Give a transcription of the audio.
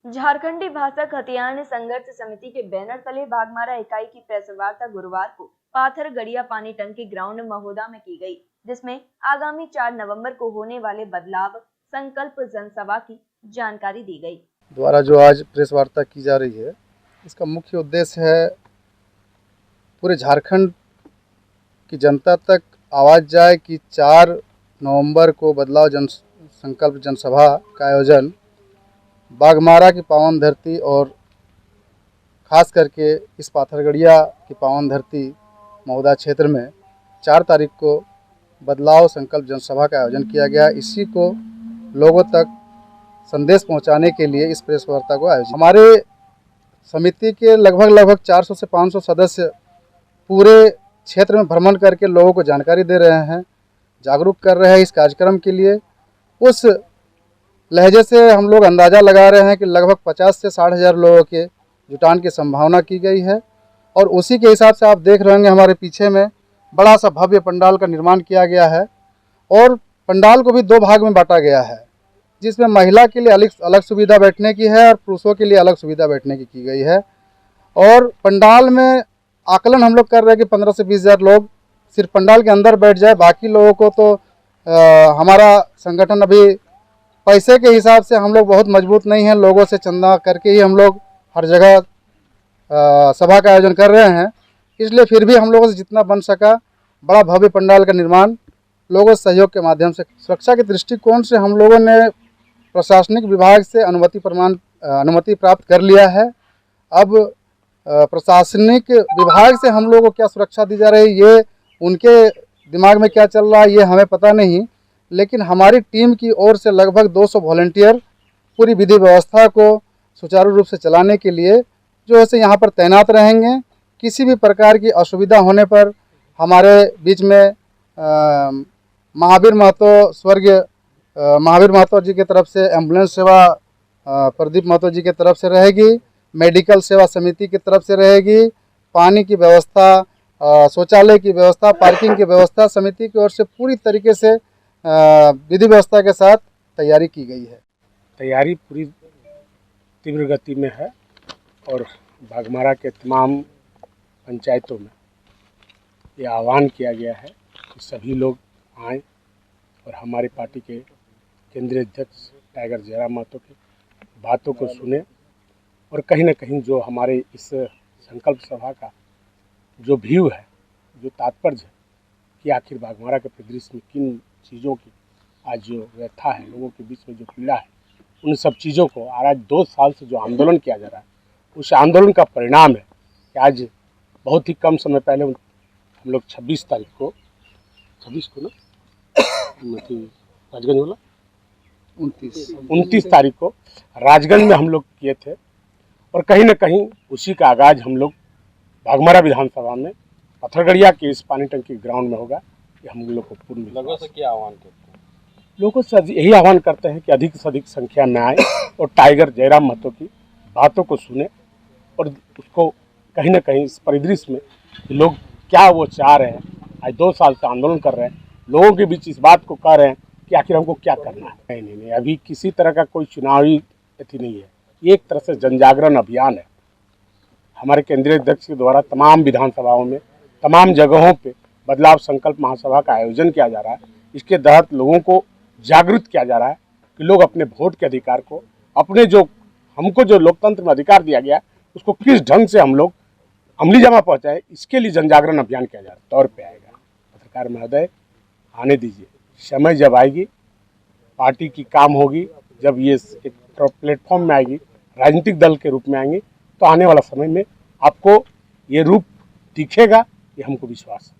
झारखंडी भाषा खतियान संघर्ष समिति के बैनर तले बाघमारा इकाई की प्रेस वार्ता गुरुवार को पाथर गड़िया पानी टंकी ग्राउंड महोदा में की गई, जिसमें आगामी 4 नवंबर को होने वाले बदलाव संकल्प जनसभा की जानकारी दी गई। द्वारा जो आज प्रेस वार्ता की जा रही है, इसका मुख्य उद्देश्य है पूरे झारखंड की जनता तक आवाज़ जाए कि 4 नवंबर को बदलाव संकल्प जनसभा का आयोजन बाघमारा की पावन धरती और ख़ास करके इस पाथरगड़िया की पावन धरती महोदा क्षेत्र में 4 तारीख को बदलाव संकल्प जनसभा का आयोजन किया गया। इसी को लोगों तक संदेश पहुंचाने के लिए इस प्रेस वार्ता को आयोजित। हमारे समिति के लगभग 400 से 500 सदस्य पूरे क्षेत्र में भ्रमण करके लोगों को जानकारी दे रहे हैं, जागरूक कर रहे हैं इस कार्यक्रम के लिए। उस लहजे से हम लोग अंदाज़ा लगा रहे हैं कि लगभग 50 से 60 हज़ार लोगों के जुटान की संभावना की गई है और उसी के हिसाब से आप देख रहे होंगे हमारे पीछे में बड़ा सा भव्य पंडाल का निर्माण किया गया है और पंडाल को भी 2 भाग में बांटा गया है, जिसमें महिला के लिए अलग सुविधा बैठने की है और पुरुषों के लिए अलग सुविधा बैठने की गई है। और पंडाल में आकलन हम लोग कर रहे हैं कि 15 से 20 हज़ार लोग सिर्फ पंडाल के अंदर बैठ जाए, बाकी लोगों को तो हमारा संगठन अभी पैसे के हिसाब से हम लोग बहुत मजबूत नहीं हैं, लोगों से चंदा करके ही हम लोग हर जगह सभा का आयोजन कर रहे हैं। इसलिए फिर भी हम लोगों से जितना बन सका बड़ा भव्य पंडाल का निर्माण लोगों के सहयोग के माध्यम से। सुरक्षा के दृष्टिकोण से हम लोगों ने प्रशासनिक विभाग से अनुमति प्राप्त कर लिया है। अब प्रशासनिक विभाग से हम लोगों को क्या सुरक्षा दी जा रही है, ये उनके दिमाग में क्या चल रहा है ये हमें पता नहीं, लेकिन हमारी टीम की ओर से लगभग 200 वॉलंटियर पूरी विधि व्यवस्था को सुचारू रूप से चलाने के लिए जो है यहाँ पर तैनात रहेंगे। किसी भी प्रकार की असुविधा होने पर हमारे बीच में महावीर महतो जी की तरफ से एम्बुलेंस सेवा प्रदीप महतो जी की तरफ से रहेगी, मेडिकल सेवा समिति की तरफ से रहेगी, पानी की व्यवस्था, शौचालय की व्यवस्था, पार्किंग की व्यवस्था समिति की ओर से पूरी तरीके से विधि व्यवस्था के साथ तैयारी की गई है। तैयारी पूरी तीव्र गति में है और बाघमारा के तमाम पंचायतों में ये आह्वान किया गया है कि सभी लोग आएँ और हमारी पार्टी के केंद्रीय अध्यक्ष टाइगर जयराम महतो की बातों को सुने और कहीं ना कहीं जो हमारे इस संकल्प सभा का जो व्यू है, जो तात्पर्य है कि आखिर बाघमारा के परिदृश्य में किन चीज़ों की आज जो व्यथा है, लोगों के बीच में जो पीड़ा है, उन सब चीज़ों को आज 2 साल से जो आंदोलन किया जा रहा है उस आंदोलन का परिणाम है कि आज बहुत ही कम समय पहले हम लोग 26 तारीख को 26 को ना राजगंज वाला 29 तारीख को राजगंज में हम लोग किए थे और कहीं ना कहीं उसी का आगाज़ हम लोग बाघमारा विधानसभा में पाथरगड़िया के इस पानी टंकी ग्राउंड में होगा। ये हम लोग को पूर्ण लोगों से क्या आह्वान करते हैं? लोगों से यही आह्वान करते हैं कि अधिक से अधिक संख्या में आए और टाइगर जयराम महतो की बातों को सुने और उसको कहीं ना कहीं इस परिदृश्य में कि लोग क्या वो चाह रहे हैं, आज 2 साल से आंदोलन कर रहे हैं, लोगों के बीच इस बात को कह रहे हैं कि आखिर हमको क्या करना है। नहीं, अभी किसी तरह का कोई चुनावी अथी नहीं है, ये एक तरह से जनजागरण अभियान है। हमारे केंद्रीय अध्यक्ष के द्वारा तमाम विधानसभाओं में तमाम जगहों पे बदलाव संकल्प महासभा का आयोजन किया जा रहा है। इसके तहत लोगों को जागरूक किया जा रहा है कि लोग अपने वोट के अधिकार को, अपने जो हमको जो लोकतंत्र में अधिकार दिया गया उसको किस ढंग से हम लोग अमली जामा पहुँचाए, इसके लिए जनजागरण अभियान किया जा रहा है। तौर पर आएगा पत्रकार महोदय, आने दीजिए, समय जब आएगी पार्टी की काम होगी, जब ये एक प्लेटफॉर्म में आएगी, राजनीतिक दल के रूप में आएंगे, तो आने वाला समय में आपको ये रूप दिखेगा, ये हमको विश्वास है।